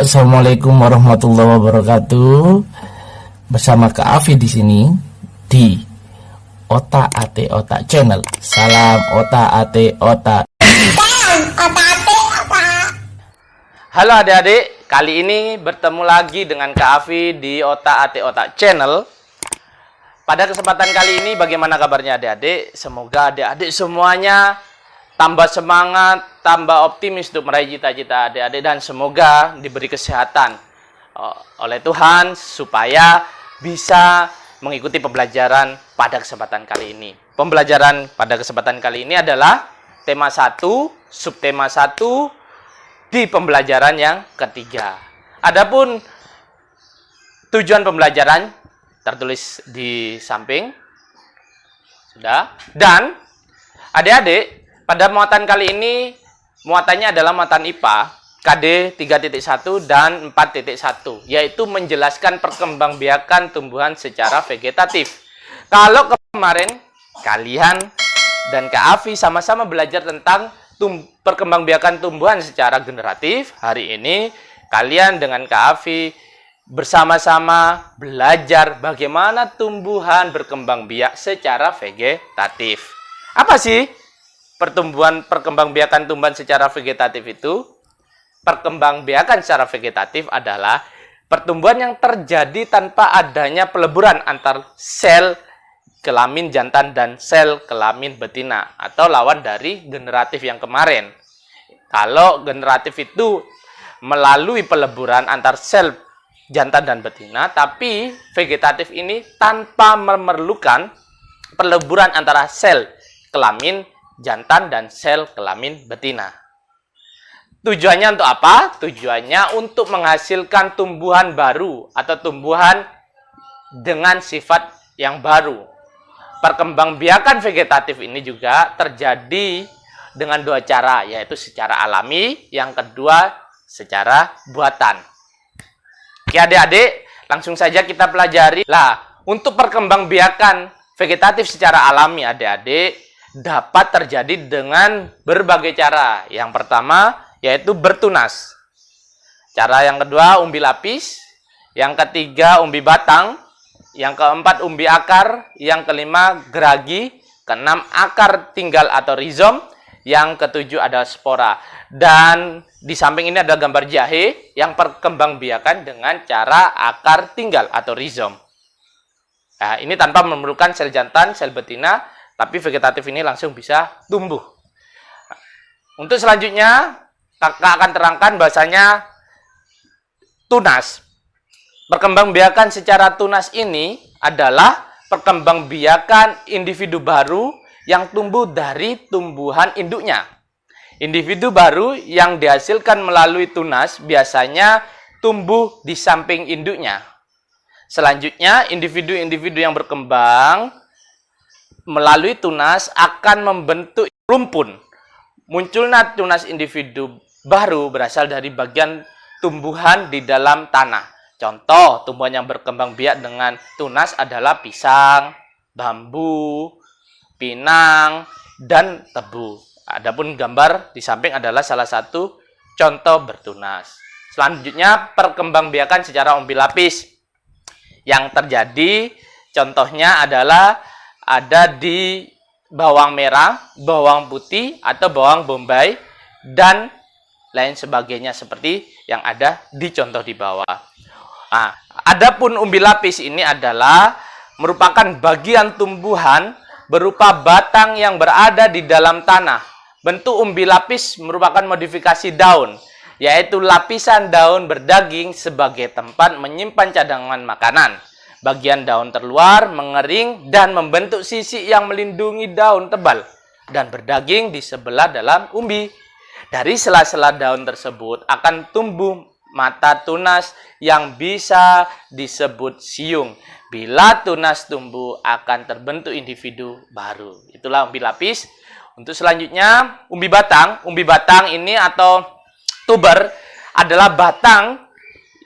Assalamualaikum warahmatullahi wabarakatuh. Bersama Kak Afi di sini di Otak Ate Otak Channel. Salam Otak Ate Otak. Halo adik-adik, kali ini bertemu lagi dengan Kak Afi di Otak Ate Otak Channel. Pada kesempatan kali ini bagaimana kabarnya adik-adik? Semoga adik-adik semuanya tambah semangat, tambah optimis untuk meraih cita-cita adik-adik, dan semoga diberi kesehatan oleh Tuhan supaya bisa mengikuti pembelajaran pada kesempatan kali ini. Pembelajaran pada kesempatan kali ini adalah tema 1, subtema 1 di pembelajaran yang ketiga. Adapun tujuan pembelajaran tertulis di samping. Sudah. Dan adik-adik, pada muatan kali ini, muatannya adalah muatan IPA, KD 3.1 dan 4.1, yaitu menjelaskan perkembangbiakan tumbuhan secara vegetatif. Kalau kemarin, kalian dan Kak Afi sama-sama belajar tentang perkembangbiakan tumbuhan secara generatif, hari ini kalian dengan Kak Afi bersama-sama belajar bagaimana tumbuhan berkembang biak secara vegetatif. Apa sih perkembangbiakan tumbuhan secara vegetatif itu? Perkembangbiakan secara vegetatif adalah pertumbuhan yang terjadi tanpa adanya peleburan antar sel kelamin jantan dan sel kelamin betina, atau lawan dari generatif yang kemarin. Kalau generatif itu melalui peleburan antar sel jantan dan betina, tapi vegetatif ini tanpa memerlukan peleburan antara sel kelamin jantan dan sel kelamin betina. Tujuannya untuk apa? Tujuannya untuk menghasilkan tumbuhan baru atau tumbuhan dengan sifat yang baru. Perkembangbiakan vegetatif ini juga terjadi dengan dua cara, yaitu secara alami, yang kedua secara buatan. Oke adik-adik, langsung saja kita pelajari. Lah, untuk perkembangbiakan vegetatif secara alami adik-adik dapat terjadi dengan berbagai cara. Yang pertama yaitu bertunas. Cara yang kedua umbi lapis. Yang ketiga umbi batang. Yang keempat umbi akar. Yang kelima geragi. Keenam akar tinggal atau rizom. Yang ketujuh adalah spora. Dan di samping ini ada gambar jahe yang perkembangbiakan dengan cara akar tinggal atau rizom. Nah, ini tanpa memerlukan sel jantan, sel betina, tapi vegetatif ini langsung bisa tumbuh. Untuk selanjutnya, kakak akan terangkan bahasanya tunas. Perkembangbiakan secara tunas ini adalah perkembangbiakan individu baru yang tumbuh dari tumbuhan induknya. Individu baru yang dihasilkan melalui tunas biasanya tumbuh di samping induknya. Selanjutnya, individu-individu yang berkembang melalui tunas akan membentuk rumpun. Munculnya tunas individu baru berasal dari bagian tumbuhan di dalam tanah. Contoh tumbuhan yang berkembang biak dengan tunas adalah pisang, bambu, pinang, dan tebu. Adapun gambar di samping adalah salah satu contoh bertunas. Selanjutnya, perkembangbiakan secara umbi lapis. Yang terjadi contohnya adalah ada di bawang merah, bawang putih, atau bawang bombay, dan lain sebagainya seperti yang ada di contoh di bawah. Nah, adapun umbi lapis ini adalah merupakan bagian tumbuhan berupa batang yang berada di dalam tanah. Bentuk umbi lapis merupakan modifikasi daun, yaitu lapisan daun berdaging sebagai tempat menyimpan cadangan makanan. Bagian daun terluar, mengering, dan membentuk sisik yang melindungi daun tebal dan berdaging di sebelah dalam umbi. Dari sela-sela daun tersebut akan tumbuh mata tunas yang bisa disebut siung. Bila tunas tumbuh akan terbentuk individu baru. Itulah umbi lapis. Untuk selanjutnya, umbi batang. Umbi batang ini atau tuber adalah batang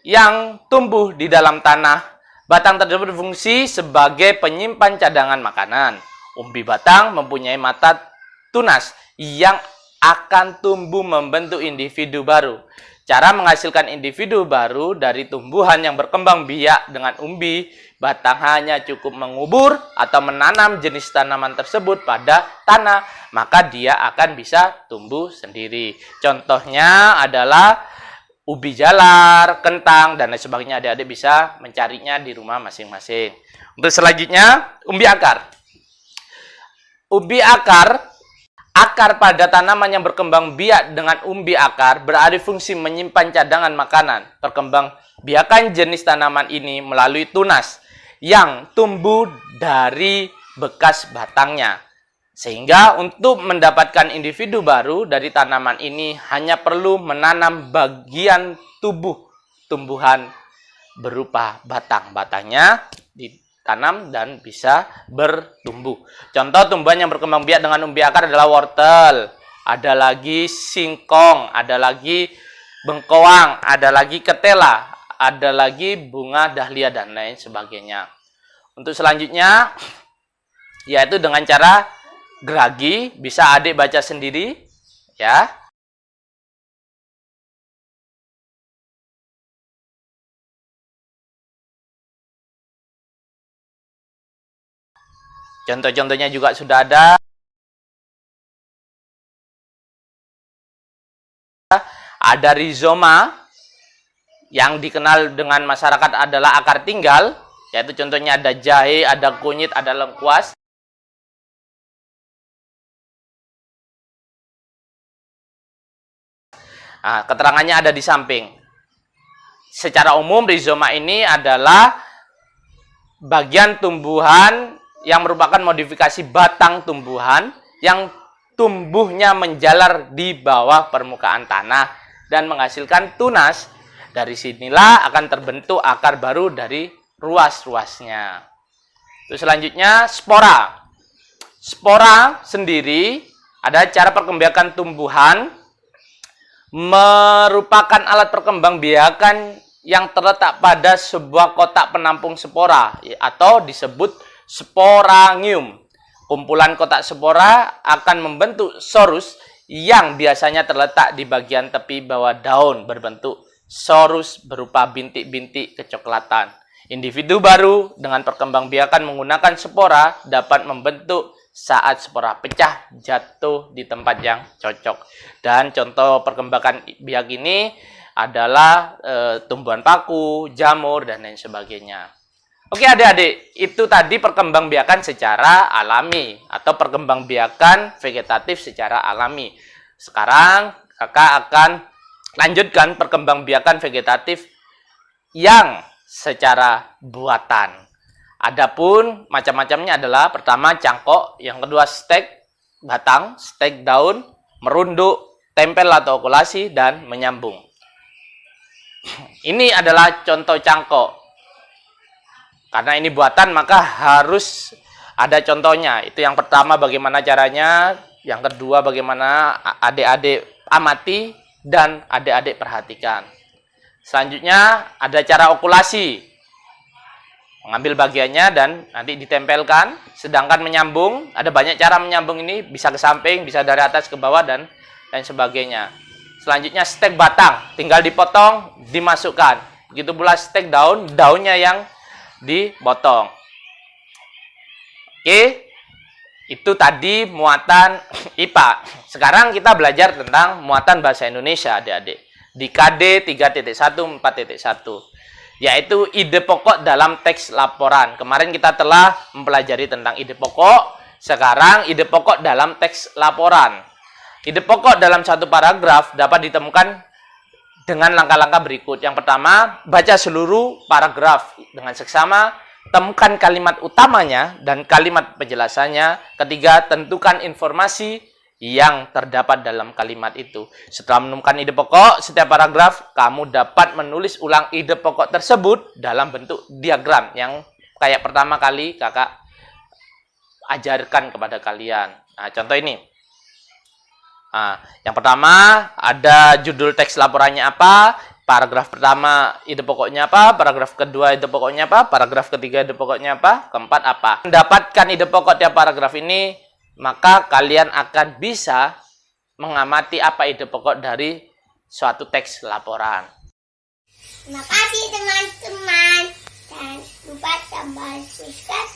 yang tumbuh di dalam tanah. Batang tersebut berfungsi sebagai penyimpan cadangan makanan. Umbi batang mempunyai mata tunas yang akan tumbuh membentuk individu baru. Cara menghasilkan individu baru dari tumbuhan yang berkembang biak dengan umbi batang hanya cukup mengubur atau menanam jenis tanaman tersebut pada tanah, maka dia akan bisa tumbuh sendiri. Contohnya adalah ubi jalar, kentang, dan lain sebagainya. Adik-adik bisa mencarinya di rumah masing-masing. Untuk selanjutnya, umbi akar. Umbi akar pada tanaman yang berkembang biak dengan umbi akar beralih fungsi menyimpan cadangan makanan. Perkembang biakan jenis tanaman ini melalui tunas yang tumbuh dari bekas batangnya. Sehingga untuk mendapatkan individu baru dari tanaman ini hanya perlu menanam bagian tubuh tumbuhan berupa batang. Batangnya ditanam dan bisa bertumbuh. Contoh tumbuhan yang berkembang biak dengan umbi akar adalah wortel, ada lagi singkong, ada lagi bengkoang, ada lagi ketela, ada lagi bunga dahlia, dan lain sebagainya. Untuk selanjutnya, yaitu dengan cara geragi, bisa adik baca sendiri, ya. Contoh-contohnya juga sudah ada. Ada rizoma, yang dikenal dengan masyarakat adalah akar tinggal, yaitu contohnya ada jahe, ada kunyit, ada lengkuas. Nah, keterangannya ada di samping. Secara umum, rizoma ini adalah bagian tumbuhan yang merupakan modifikasi batang tumbuhan yang tumbuhnya menjalar di bawah permukaan tanah dan menghasilkan tunas. Dari sinilah akan terbentuk akar baru dari ruas-ruasnya. Terus selanjutnya, spora. Spora sendiri ada cara perkembangan tumbuhan, merupakan alat perkembangbiakan yang terletak pada sebuah kotak penampung spora atau disebut sporangium. Kumpulan kotak spora akan membentuk sorus yang biasanya terletak di bagian tepi bawah daun, berbentuk sorus berupa bintik-bintik kecoklatan. Individu baru dengan perkembangbiakan menggunakan spora dapat membentuk saat spora pecah jatuh di tempat yang cocok. Dan contoh perkembangan biak ini adalah tumbuhan paku, jamur, dan lain sebagainya. Oke adik-adik, itu tadi perkembangbiakan secara alami atau perkembangbiakan vegetatif secara alami. Sekarang kakak akan lanjutkan perkembangbiakan vegetatif yang secara buatan. Adapun macam-macamnya adalah pertama cangkok, yang kedua stek batang, stek daun, merunduk, tempel atau okulasi, dan menyambung. Ini adalah contoh cangkok. Karena ini buatan maka harus ada contohnya. Itu yang pertama bagaimana caranya, yang kedua bagaimana adik-adik amati dan adik-adik perhatikan. Selanjutnya ada cara okulasi. Mengambil bagiannya dan nanti ditempelkan. Sedangkan menyambung, ada banyak cara menyambung ini. Bisa ke samping, bisa dari atas ke bawah, dan lain sebagainya. Selanjutnya stek batang. Tinggal dipotong, dimasukkan. Begitu pula stek daun, daunnya yang dipotong. Oke. Itu tadi muatan IPA. Sekarang kita belajar tentang muatan bahasa Indonesia, adik-adik. Di KD 3.1 4.1. Yaitu ide pokok dalam teks laporan. Kemarin kita telah mempelajari tentang ide pokok. Sekarang ide pokok dalam teks laporan. Ide pokok dalam satu paragraf dapat ditemukan dengan langkah-langkah berikut. Yang pertama, baca seluruh paragraf dengan seksama. Temukan kalimat utamanya dan kalimat penjelasannya. Ketiga, tentukan informasi yang terdapat dalam kalimat itu. Setelah menemukan ide pokok setiap paragraf, kamu dapat menulis ulang ide pokok tersebut dalam bentuk diagram yang kayak pertama kali kakak ajarkan kepada kalian. Nah, contoh ini. Nah, yang pertama ada judul teks laporannya apa, paragraf pertama ide pokoknya apa, paragraf kedua ide pokoknya apa, paragraf ketiga ide pokoknya apa, keempat apa. Mendapatkan ide pokok tiap paragraf ini, maka kalian akan bisa mengamati apa ide pokok dari suatu teks laporan. Terima kasih teman-teman. Jangan lupa tambah subscribe